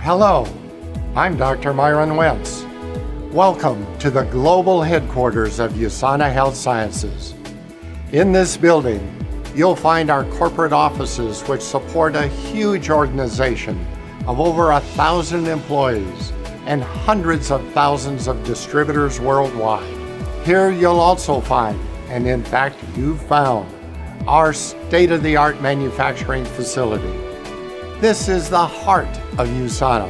Hello, I'm Dr. Myron Wentz. Welcome to the global headquarters of USANA Health Sciences. In this building, you'll find our corporate offices, which support a huge organization of over 1,000 employees and hundreds of thousands of distributors worldwide. Here you'll also find, and in fact you've found, our state-of-the-art manufacturing facility. This is the heart of USANA.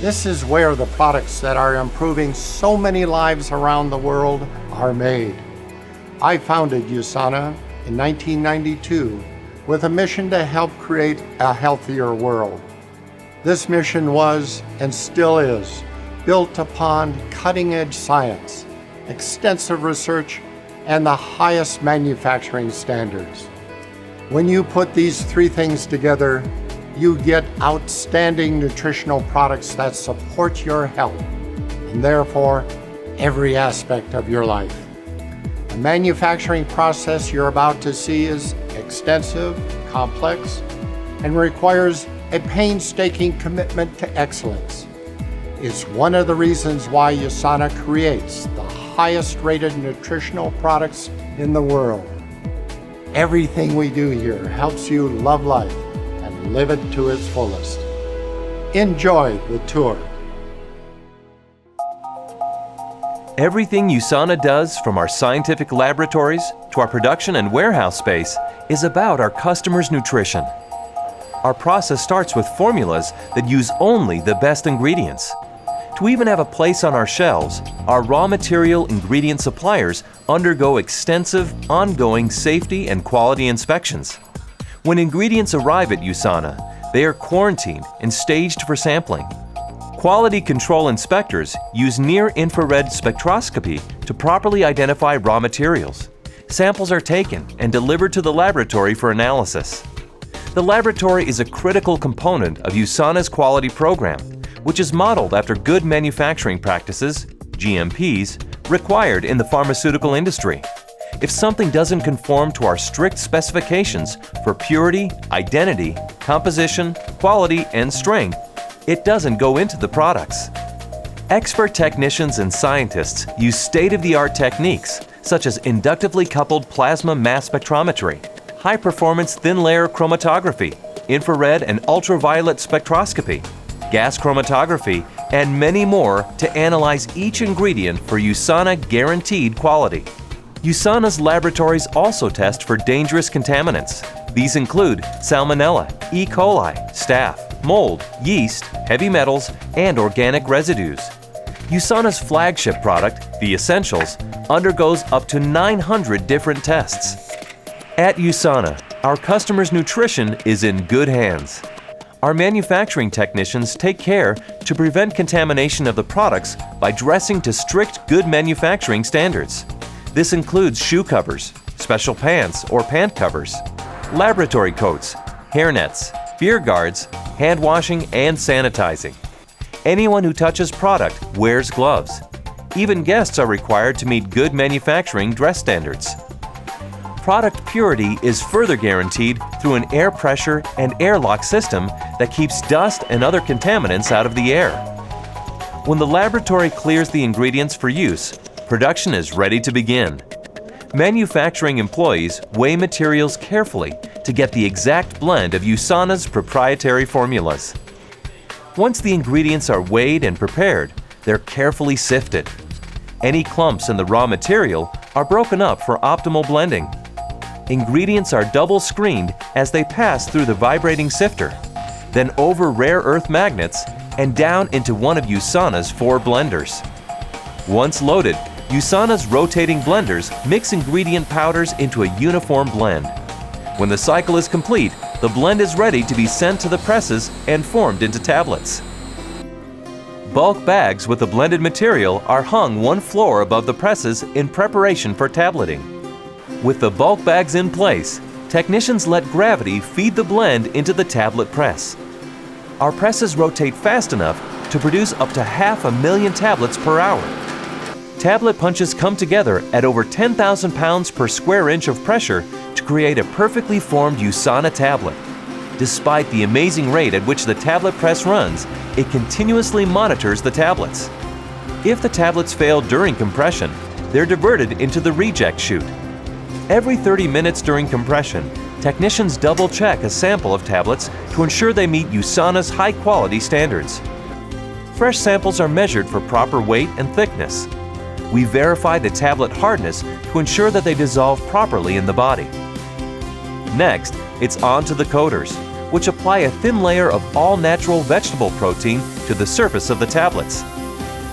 This is where the products that are improving so many lives around the world are made. I founded USANA in 1992 with a mission to help create a healthier world. This mission was, and still is, built upon cutting-edge science, extensive research, and the highest manufacturing standards. When you put these three things together, you get outstanding nutritional products that support your health, and therefore every aspect of your life. The manufacturing process you're about to see is extensive, complex, and requires a painstaking commitment to excellence. It's one of the reasons why USANA creates the highest rated nutritional products in the world. Everything we do here helps you love life and live it to its fullest. Enjoy the tour. Everything USANA does, from our scientific laboratories to our production and warehouse space, is about our customers' nutrition. Our process starts with formulas that use only the best ingredients. To even have a place on our shelves, our raw material ingredient suppliers undergo extensive, ongoing safety and quality inspections. When ingredients arrive at USANA, they are quarantined and staged for sampling. Quality control inspectors use near-infrared spectroscopy to properly identify raw materials. Samples are taken and delivered to the laboratory for analysis. The laboratory is a critical component of USANA's quality program, which is modeled after good manufacturing practices, GMPs, required in the pharmaceutical industry. If something doesn't conform to our strict specifications for purity, identity, composition, quality, and strength, it doesn't go into the products. Expert technicians and scientists use state-of-the-art techniques such as inductively coupled plasma mass spectrometry, high-performance thin-layer chromatography, infrared and ultraviolet spectroscopy, gas chromatography, and many more to analyze each ingredient for USANA guaranteed quality. USANA's laboratories also test for dangerous contaminants. These include Salmonella, E. coli, staph, mold, yeast, heavy metals, and organic residues. USANA's flagship product, the Essentials, undergoes up to 900 different tests. At USANA, our customers' nutrition is in good hands. Our manufacturing technicians take care to prevent contamination of the products by dressing to strict good manufacturing standards. This includes shoe covers, special pants or pant covers, laboratory coats, hairnets, beer guards, hand washing, and sanitizing. Anyone who touches product wears gloves. Even guests are required to meet good manufacturing dress standards. Product purity is further guaranteed through an air pressure and airlock system that keeps dust and other contaminants out of the air. When the laboratory clears the ingredients for use, production is ready to begin. Manufacturing employees weigh materials carefully to get the exact blend of USANA's proprietary formulas. Once the ingredients are weighed and prepared, they're carefully sifted. Any clumps in the raw material are broken up for optimal blending. Ingredients are double screened as they pass through the vibrating sifter, then over rare earth magnets and down into one of USANA's 4 blenders. Once loaded, USANA's rotating blenders mix ingredient powders into a uniform blend. When the cycle is complete, the blend is ready to be sent to the presses and formed into tablets. Bulk bags with the blended material are hung one floor above the presses in preparation for tableting. With the bulk bags in place, technicians let gravity feed the blend into the tablet press. Our presses rotate fast enough to produce up to 500,000 tablets per hour. Tablet punches come together at over 10,000 pounds per square inch of pressure to create a perfectly formed USANA tablet. Despite the amazing rate at which the tablet press runs, it continuously monitors the tablets. If the tablets fail during compression, they're diverted into the reject chute. Every 30 minutes during compression, technicians double-check a sample of tablets to ensure they meet USANA's high-quality standards. Fresh samples are measured for proper weight and thickness. We verify the tablet hardness to ensure that they dissolve properly in the body. Next, it's on to the coaters, which apply a thin layer of all-natural vegetable protein to the surface of the tablets.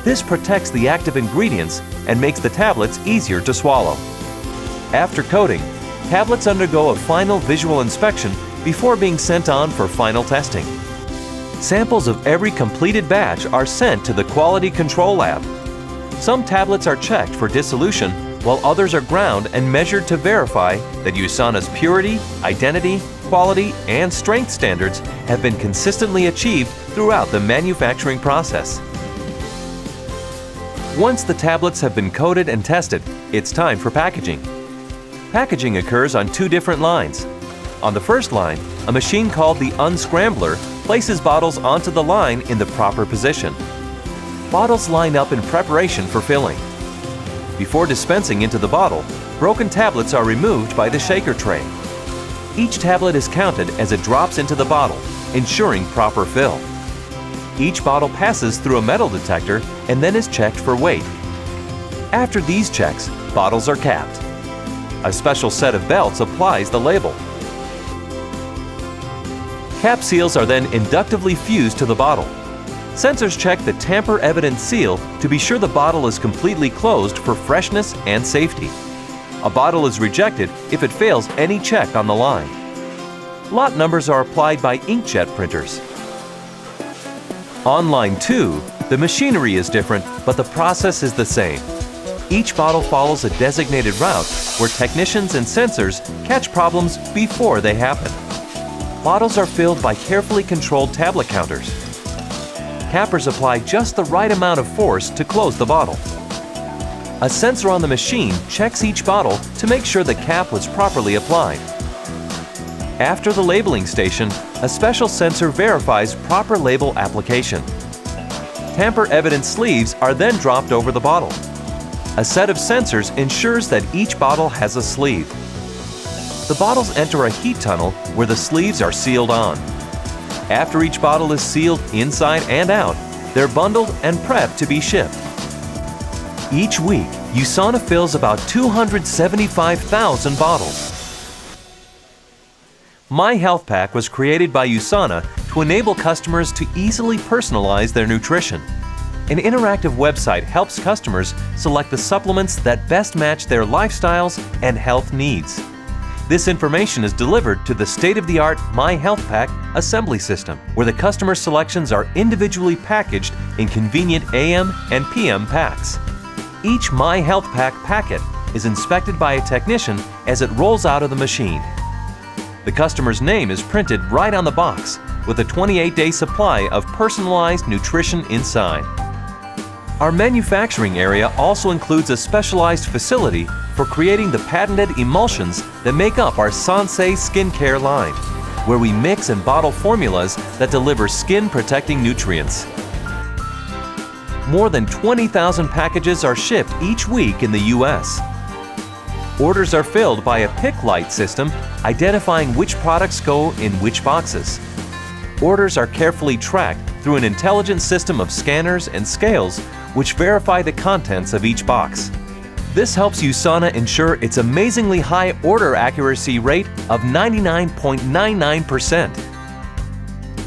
This protects the active ingredients and makes the tablets easier to swallow. After coating, tablets undergo a final visual inspection before being sent on for final testing. Samples of every completed batch are sent to the Quality Control Lab. Some tablets are checked for dissolution, while others are ground and measured to verify that USANA's purity, identity, quality, and strength standards have been consistently achieved throughout the manufacturing process. Once the tablets have been coated and tested, it's time for packaging. Packaging occurs on two different lines. On the first line, a machine called the unscrambler places bottles onto the line in the proper position. Bottles line up in preparation for filling. Before dispensing into the bottle, broken tablets are removed by the shaker tray. Each tablet is counted as it drops into the bottle, ensuring proper fill. Each bottle passes through a metal detector and then is checked for weight. After these checks, bottles are capped. A special set of belts applies the label. Cap seals are then inductively fused to the bottle. Sensors check the tamper-evident seal to be sure the bottle is completely closed for freshness and safety. A bottle is rejected if it fails any check on the line. Lot numbers are applied by inkjet printers. On line 2, the machinery is different, but the process is the same. Each bottle follows a designated route where technicians and sensors catch problems before they happen. Bottles are filled by carefully controlled tablet counters. Cappers apply just the right amount of force to close the bottle. A sensor on the machine checks each bottle to make sure the cap was properly applied. After the labeling station, a special sensor verifies proper label application. Tamper-evident sleeves are then dropped over the bottle. A set of sensors ensures that each bottle has a sleeve. The bottles enter a heat tunnel where the sleeves are sealed on. After each bottle is sealed inside and out, they're bundled and prepped to be shipped. Each week, USANA fills about 275,000 bottles. My Health Pack was created by USANA to enable customers to easily personalize their nutrition. An interactive website helps customers select the supplements that best match their lifestyles and health needs. This information is delivered to the state-of-the-art My Health Pack assembly system, where the customer selections are individually packaged in convenient AM and PM packs. Each My Health Pack packet is inspected by a technician as it rolls out of the machine. The customer's name is printed right on the box, with a 28-day supply of personalized nutrition inside. Our manufacturing area also includes a specialized facility for creating the patented emulsions that make up our Sensei skincare line, where we mix and bottle formulas that deliver skin-protecting nutrients. More than 20,000 packages are shipped each week in the U.S. Orders are filled by a pick light system identifying which products go in which boxes. Orders are carefully tracked through an intelligent system of scanners and scales which verify the contents of each box. This helps USANA ensure its amazingly high order accuracy rate of 99.99%.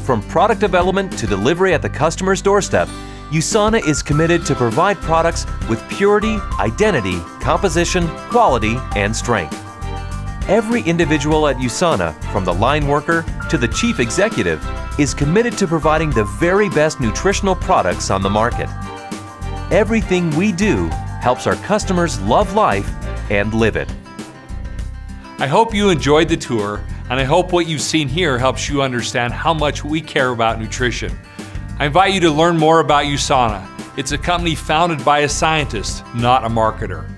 From product development to delivery at the customer's doorstep, USANA is committed to provide products with purity, identity, composition, quality, and strength. Every individual at USANA, from the line worker to the chief executive, is committed to providing the very best nutritional products on the market. Everything we do helps our customers love life and live it. I hope you enjoyed the tour, and I hope what you've seen here helps you understand how much we care about nutrition. I invite you to learn more about USANA. It's a company founded by a scientist, not a marketer.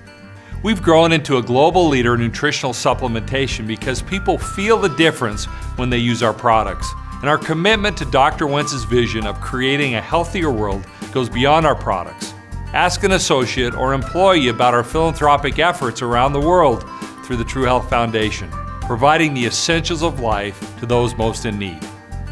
We've grown into a global leader in nutritional supplementation because people feel the difference when they use our products. And our commitment to Dr. Wentz's vision of creating a healthier world goes beyond our products. Ask an associate or employee about our philanthropic efforts around the world through the True Health Foundation, providing the essentials of life to those most in need.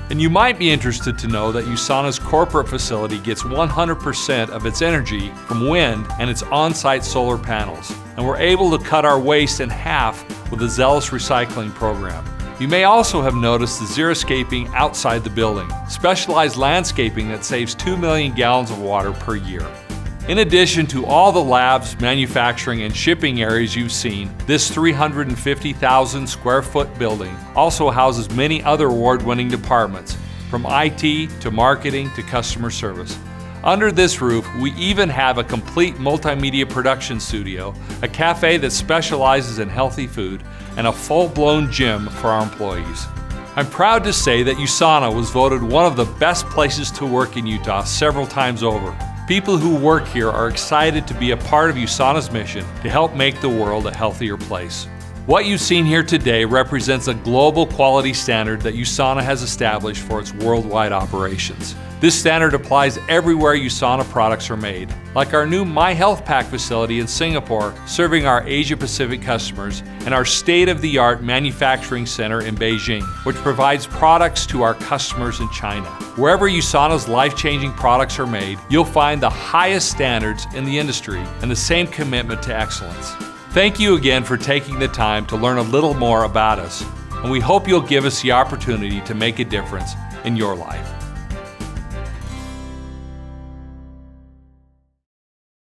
And you might be interested to know that USANA's corporate facility gets 100% of its energy from wind and its on-site solar panels. And we're able to cut our waste in half with a zealous recycling program. You may also have noticed the xeriscaping outside the building, specialized landscaping that saves 2 million gallons of water per year. In addition to all the labs, manufacturing, and shipping areas you've seen, this 350,000 square foot building also houses many other award-winning departments, from IT to marketing to customer service. Under this roof, we even have a complete multimedia production studio, a cafe that specializes in healthy food, and a full-blown gym for our employees. I'm proud to say that USANA was voted one of the best places to work in Utah several times over. People who work here are excited to be a part of USANA's mission to help make the world a healthier place. What you've seen here today represents a global quality standard that USANA has established for its worldwide operations. This standard applies everywhere USANA products are made, like our new My Health Pack facility in Singapore, serving our Asia-Pacific customers, and our state-of-the-art manufacturing center in Beijing, which provides products to our customers in China. Wherever USANA's life-changing products are made, you'll find the highest standards in the industry and the same commitment to excellence. Thank you again for taking the time to learn a little more about us, and we hope you'll give us the opportunity to make a difference in your life.